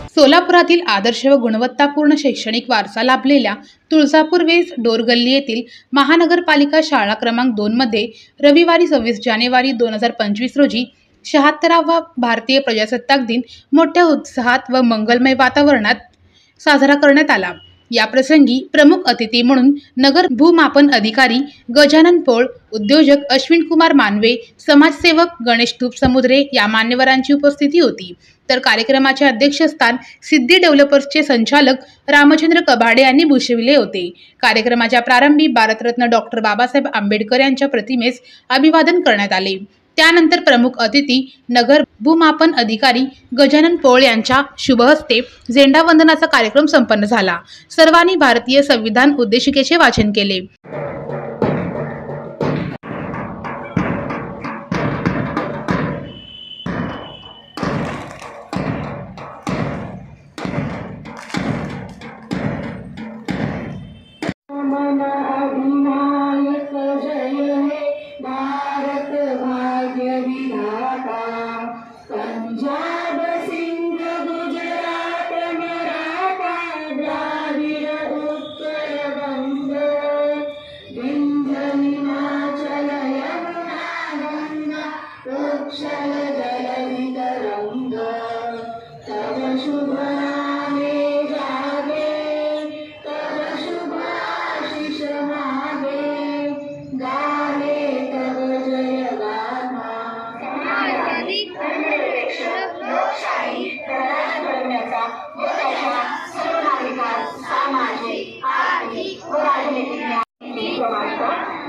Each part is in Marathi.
सोलापुरातील आदर्श व गुणवत्तापूर्ण शैक्षणिक वारसा लाभलेल्या तुळजापूर वेस डोरगल्ली येथील महानगरपालिका शाळा क्रमांक 2 मध्ये रविवारी 26 जानेवारी 2025 रोजी 76वा भारतीय प्रजासत्ताक दिन मोठ्या उत्साहात व मंगलमय वातावरणात साजरा करण्यात आला। या प्रसंगी प्रमुख अतिथी म्हणून नगर भूमापन अधिकारी गजानन पोळ, उद्योजक अश्विन कुमार मानवे, समाजसेवक गणेश समुद्रे या मान्यवरांची उपस्थिती होती। तर कार्यक्रमाचे अध्यक्षस्थान सिद्धी डेव्हलपर्सचे संचालक रामचंद्र कबाडे यांनी भूषविले होते। कार्यक्रमाच्या प्रारंभी भारतरत्न डॉक्टर बाबासाहेब आंबेडकर यांच्या प्रतिमेस अभिवादन करण्यात आले। त्यानंतर प्रमुख अतिथी नगर भूमापन अधिकारी गजानन पोळ यांच्या शुभ हस्ते झेंडा वंदनाचा कार्यक्रम संपन्न झाला। सर्वांनी भारतीय संविधान उद्देशिकेचे वाचन केले।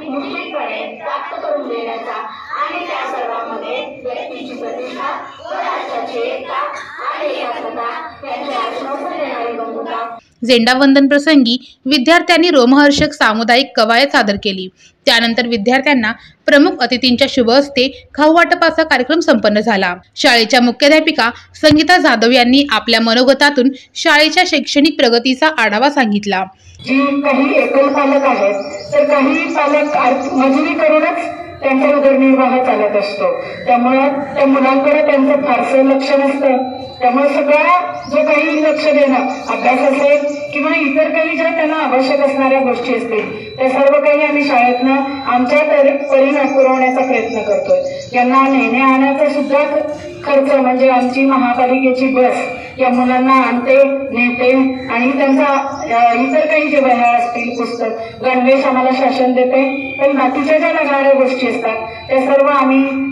निश्चितपणे प्राप्त करून देण्याचा आणि त्या सर्वांमध्ये व्यक्तीची प्रतिष्ठा व राष्ट्राची एकता आणि एकात्मता यांचे आश्वासन देणारी बंधुता। झेंडा वंदन प्रसंगी विद्यार्थ्यांनी रोमहर्षक सामुदायिक कवायत सादर केली। त्यानंतर विद्यार्थ्यांना प्रमुख अतिथींच्या शुभ हस्ते खाऊ वाटपाचा कार्यक्रम संपन्न झाला। शाळेच्या मुख्याध्यापिका संगीता जाधव यांनी आपल्या मनोगतातून शाळेच्या शैक्षणिक प्रगतीचा आढावा सांगितला। काही एकल पालक आहेत तर काही पालक मजुरी करूनच त्यांचा उदरनिर्वाह चालत असतो, त्यामुळे त्या मुलांकडे त्यांचं फारसं लक्ष नसतं। त्यामुळे सगळं जो काही लक्ष देणं, अभ्यास असेल किंवा इतर काही ज्या त्यांना आवश्यक असणाऱ्या गोष्टी असतील त्या सर्व काही आम्ही शाळेतनं आमच्या परीनं पुरवण्याचा प्रयत्न करतोय। यांना नेणे आणण्याचा सुद्धा खर्च म्हणजे आमची महापालिकेची बस या मुलांना आणते, नेते आणि त्यांचा इतर काही जे वह्या असतील, पुस्तक, गणवेश आम्हाला शासन देते। पण बाकीच्या ज्या लागणाऱ्या गोष्टी असतात त्या सर्व आम्ही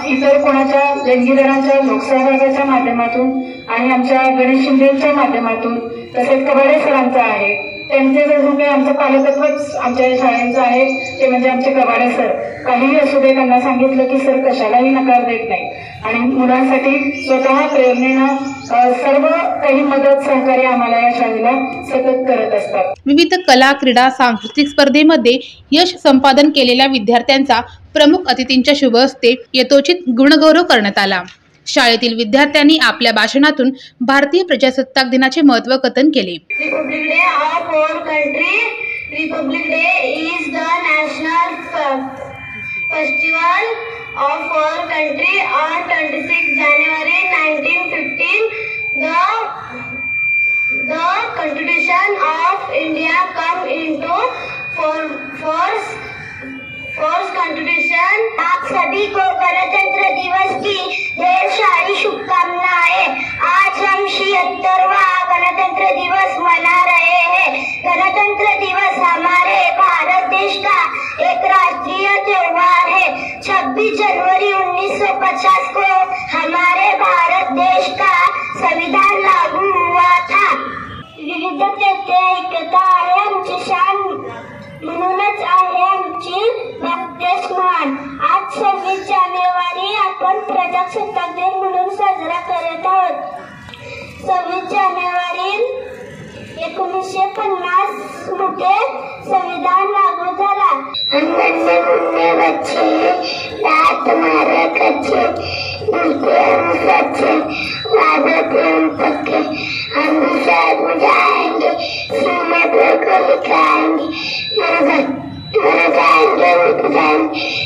इतर कोणाच्या देणगीदारांच्या लोकसहभागाच्या माध्यमातून आणि आमच्या गणेश शिंदेच्या माध्यमातून तसेच कबाडे सरांचा आहे, त्यांचे जसं काही आमचं पालकत्वच आमच्या शाळेचं आहे ते म्हणजे आमचे कबाडे सर। काहीही असू दे त्यांना सांगितलं की सर कशालाही नकार देत नाही आणि मुलांसाठी स्वतः प्रेरणेनं सर्व काही मदत सहकार्य आम्हाला या शाळेला सतत करत असतात। विविध कला, क्रीडा, सांस्कृतिक स्पर्धेमध्ये यश संपादन केलेल्या विद्यार्थ्यांचा प्रमुख अतिथींच्या शुभ हस्ते यथोचित गुणगौरव करण्यात आला। शाळेतील विद्यार्थ्यांनी आपल्या भाषणातून भारतीय प्रजासत्ताक दिनाचे महत्त्व कथन केले। Republic Day of our country, Republic Day is the national festival of our country on 26 January 1915. The Constitution of India come into force Constitution। आप सभी को गणतंत्र दिवस की ढेर सारी शुभकामनाएं। आज हम 76वां गणतंत्र दिवस मना रहे हैं। गणतंत्र दिवस हमारे भारत देश का एक राष्ट्रीय त्योहार है। 26 जनवरी 1950 को हमारे भारत देश का संविधान लागू हुआ था। विविधतेत एकता आहे आमची शान, म्हणूनच आहे आमची देश महान। आज 26 जानेवारी आपण प्रजासत्ताक दिन म्हणून साजरा करत आहोत। 26 जानेवारी 1950 मध्ये संविधान लागू झाला। नन्हे मुन्ने बच्चे रात मारे कच्चे, उनके हम सच्चे, वादे प्रेम पक्के, हम भी साथ में जाएंगे, सीने पे को लिखाएंगे, मर जाएंगे, मिट जाएंगे।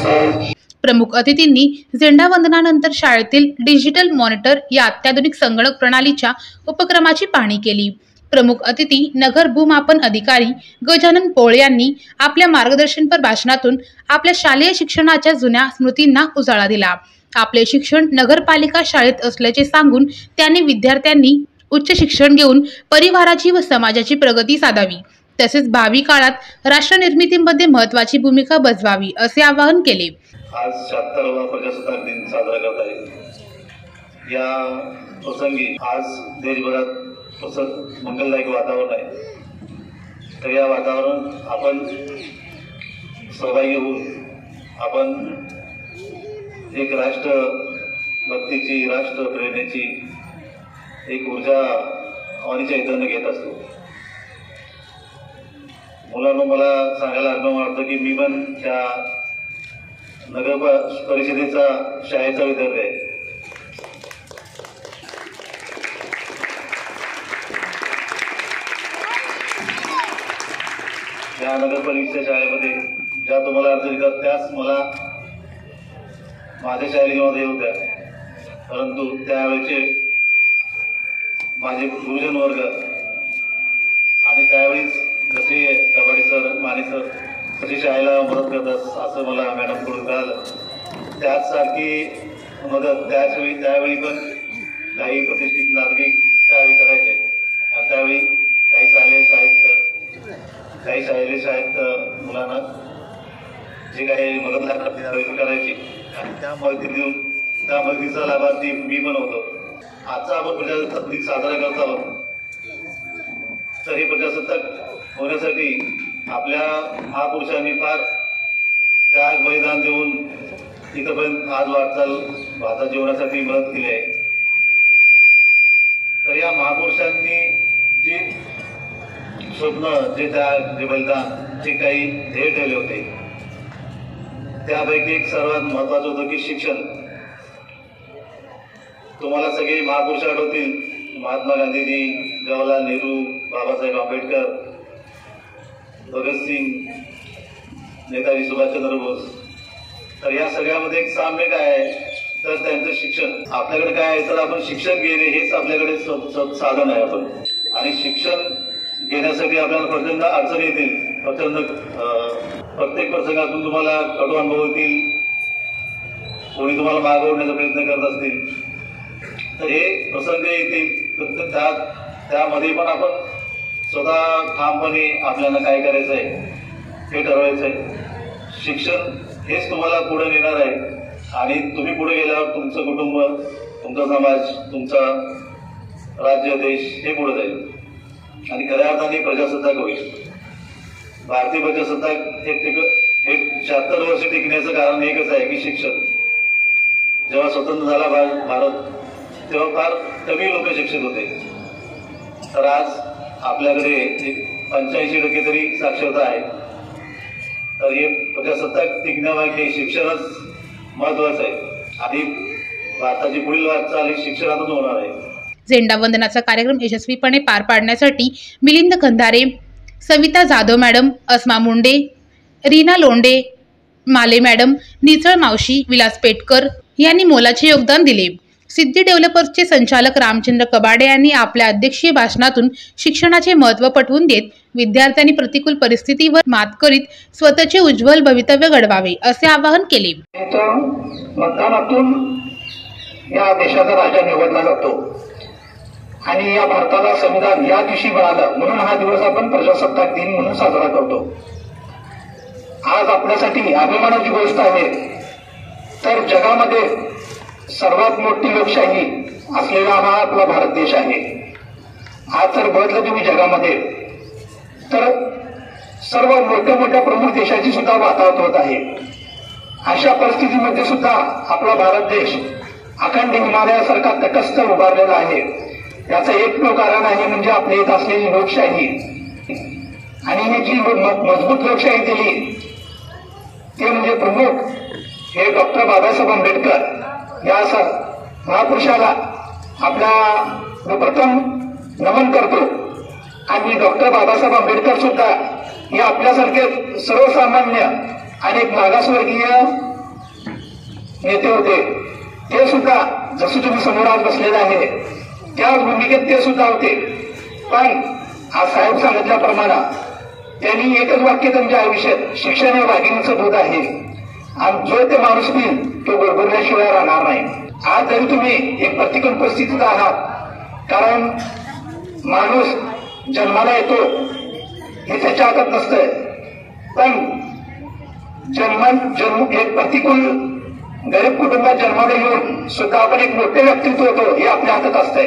प्रमुख अतिथींनी झेंडा वंदनानंतर शाळेतील डिजिटल मॉनिटर या अत्याधुनिक संगणक प्रणालीच्या उपक्रमाची पाहणी केली। प्रमुख अतिथी नगर भूमापन अधिकारी गजानन पोळ यांनी आपल्या मार्गदर्शनपर भाषणातून आपल्या शालेय शिक्षणाच्या जुन्या स्मृतींना उजाळा दिला। आपले शिक्षण नगरपालिका शाळेत असल्याचे सांगून त्यांनी विद्यार्थ्यांनी उच्च शिक्षण घेऊन परिवाराची व समाजाची प्रगती साधावी, तसेच भावी काळात राष्ट्र निर्मितीमध्ये महत्त्वाची भूमिका बजवावी असे आवाहन केले। आज 76वा प्रजासत्ताक दिन साजरा करत आहे। या प्रसंगी आज देशभरात मंगलदायक वातावरण आहे। तर या वातावरण आपण सहभागी होऊन आपण एक राष्ट्रभक्तीची, राष्ट्रप्रेरणेची एक ऊर्जा आणि चैतन्य घेत असतो। मुलांना मला सांगायला अभिमान वाटतं की मी पण त्या नगर परिषदेचा शाळेचा विद्यार्थी आहे। त्या नगर परिषदेच्या शाळेमध्ये ज्या तुम्हाला अडचणी येतात त्याच मला माझ्या शाळेमध्ये होत्या, परंतु त्यावेळेचे माझे गुरुजन वर्ग आणि त्यावेळेस जसे कबाडी सर, माने सर कशी शाळेला मदत करतात असं मला मॅडमकडून कळालं। त्याचसारखी मदत त्यावेळी पण काही प्रतिष्ठित नागरिक त्यावेळी करायचे आणि त्यावेळी काही शालेय शाळेत मुलांना जे काही मदत लागतात त्यावेळी करायची आणि त्या मदतीचा लाभार्थी मी पण होतो। आजचा आपण प्रजासत्ताक दिन साजरा करत आहोत, तर हे प्रजासत्ताक होण्यासाठी आपल्या महापुरुषांनी फार त्याग बलिदान देऊन इथपर्यंत आज वाटचाल भारतात जीवनासाठी मदत केली आहे। तर या महापुरुषांनी जे स्वप्न, जे त्याग, जे बलिदान, जे काही ध्येय ठेवले होते त्यापैकी एक सर्वात महत्वाचं होतं की शिक्षण। तुम्हाला सगळे महापुरुष आठवतील, महात्मा गांधीजी, जवाहरलाल नेहरू, बाबासाहेब आंबेडकर, भगतसिंग, नेताजी सुभाषचंद्र बोस। तर या सगळ्यामध्ये एक साम्य काय आहे तर त्यांचं शिक्षण। आपल्याकडे काय आहे तर आपण शिक्षण घेणे हेच आपल्याकडे साधन आहे आपण, आणि शिक्षण घेण्यासाठी आपल्याला प्रचंड अडचणी येतील, प्रत्येक प्रसंगातून तुम्हाला कटू अनुभव येतील, कोणी तुम्हाला मागे ओढण्याचा प्रयत्न करत असतील, तर हे प्रसंग येतील। त्यामध्ये पण आपण स्वतः ठामपणे आपल्याला काय करायचं आहे हे ठरवायचं आहे। शिक्षण हेच तुम्हाला पुढे नेणार आहे आणि तुम्ही पुढे गेल्यावर तुमचं कुटुंब, तुमचा समाज, तुमचा राज्य, देश हे पुढे जाईल आणि खऱ्या अर्थाने प्रजासत्ताक होईल। भारतीय प्रजासत्ताक हे 76 वर्ष टिकण्याचं कारण एकच आहे की शिक्षण। जेव्हा स्वतंत्र झाला भारत तेव्हा फार कमी लोक शिक्षित होते, तर आज आपल्याकडे 85% तरी साक्षरता आहे। तर हे प्रजासत्ताक टिकण्यामागे शिक्षणच महत्वाचं आहे आणि भारताची पुढील वाटचाल ही शिक्षणातून होणार आहे। झेंडा वंदनाचा कार्यक्रम यशस्वीपणे पार पाडण्यासाठी मिलिंद खंदारे, सविता जाधव मॅडम, अस्मा मुंडे, रीना लोंडे, माले मॅडम, निचळ मावशी, विलास पेटकर यांनी मोलाचे योगदान दिले। सिद्धी डेव्हलपर्सचे संचालक रामचंद्र कबाडे यांनी आपल्या अध्यक्षीय भाषणातून शिक्षणाचे महत्त्व पटवून देत विद्यार्थ्यांनी प्रतिकूल परिस्थितीवर मात करीत स्वतःचे उज्ज्वल भवितव्य घडवावे असे आवाहन केले। मतदानातून या देशाचा राजा निवडला जातो आणि या भारताला संविधान या दिवशी मिळालं, म्हणून हा दिवस आपण प्रजासत्ताक दिन म्हणून साजरा करतो। आज आपल्यासाठी अभिमानाची गोष्ट आहे, तर जगामध्ये सर्वात मोठी लोकशाही असलेला हा आपला भारत देश आहे। आज जर बघितलं तुम्ही जगामध्ये तर सर्व मोठ्या प्रमुख देशाची सुद्धा वातावरण होत आहे। अशा परिस्थितीमध्ये सुद्धा आपला भारत देश अखंड हिमालयासारखा तटस्थ उभारलेला आहे। याचं एकमेव कारण आहे म्हणजे आपल्या इथं असलेली लोकशाही, आणि ही जी मजबूत लोकशाही दिली ते म्हणजे प्रमुख हे डॉक्टर बाबासाहेब आंबेडकर या महापुरुषाला आपला प्रथम नमन करतो। आणि डॉक्टर बाबासाहेब आंबेडकर सुद्धा हे आपल्यासारखे सर्वसामान्य आणि मागासवर्गीय नेते होते, ते सुद्धा जसं तुम्ही समोर आज बसलेले आहे त्याच भूमिकेत ते सुद्धा होते. पण आज साहेब सांगितल्याप्रमाणे त्यांनी एकच वाक्य त्यांच्या आयुष्यात, शिक्षण हे वाघिणीचं दूध आहे आणि जो ते माणूस पिल तो गडबडल्याशिवाय राहणार नाही. आज जरी तुम्ही एक प्रतिकूल परिस्थितीत आहात, कारण माणूस जन्माला येतो हे त्याच्या हातात नसतंय, पण जन्म एक प्रतिकूल गरीब कुटुंबात जन्माला येऊन सुद्धा आपण एक मोठे व्यक्तित्व होतो हे आपल्या हातात असतंय.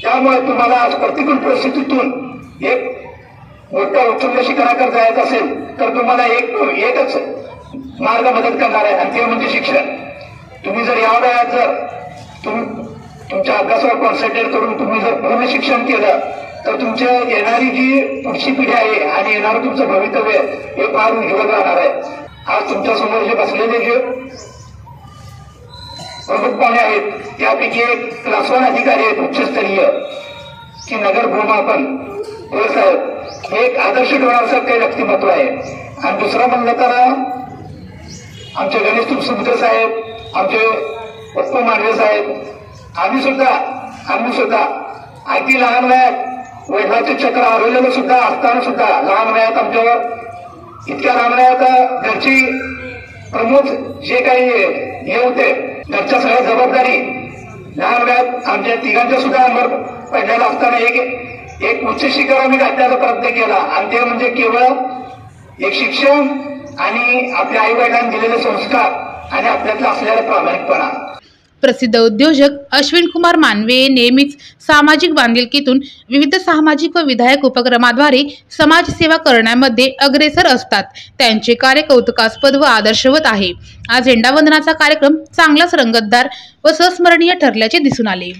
त्यामुळे तुम्हाला आज प्रतिकूल परिस्थितीतून एक मोठ्या उच्च शिखराकडे जायचं असेल तर तुम्हाला एकच मार्ग मदत करणार आहे आणि ते म्हणजे शिक्षण. तुम्ही जर या वयात जर तुमच्या अभ्यासावर कॉन्सन्ट्रेट करून तुम्ही जर पूर्ण शिक्षण केलं तर तुमच्या येणारी जी पुढची पिढी आहे आणि येणारं तुमचं भवितव्य हे फार उज्ज्वल राहणार आहे. आज तुमच्या समोर जे बसलेले जे प्रमुख पाहुणे आहेत त्यापैकी एक क्लास 1 अधिकारी आहेत उच्चस्तरीय की नगर भूमापन साहेब, हे एक आदर्श ठेवण्यासारखं काही व्यक्तिमत्व आहे. आणि दुसरं म्हणलं तर आमचे गणेश तुपसुद्रे साहेब, आमचे पप्पू मांडवे साहेब, आम्ही सुद्धा अगदी लहान वयात वैद्याचे चक्र हरवलेलं सुद्धा असताना सुद्धा लहान वयात आमच्यावर इतक्या लहान वयात घरची प्रमुख जे काही हे होते घरच्या सगळ्या जबाबदारी लहान वयात आमच्या तिघांच्या सुद्धा अंगावर पडलेला असताना एक उच्च शिखर आम्ही गाठण्याचा प्रयत्न केला आणि ते म्हणजे केवळ एक शिक्षण आणि आपल्या आई वडिलांनी दिलेले संस्कार आणि आपल्यातला असलेला प्रामाणिकपणा. प्रसिद्ध उद्योजक अश्विन कुमार मानवे नेहमीच सामाजिक बांधिलकीतून विविध सामाजिक व विधायक उपक्रमाद्वारे समाजसेवा करण्यामध्ये अग्रेसर असतात. त्यांचे कार्य कौतुकास्पद व आदर्शवत आहे. आज झेंडावंदनाचा कार्यक्रम चांगलाच रंगतदार व संस्मरणीय ठरल्याचे दिसून आले.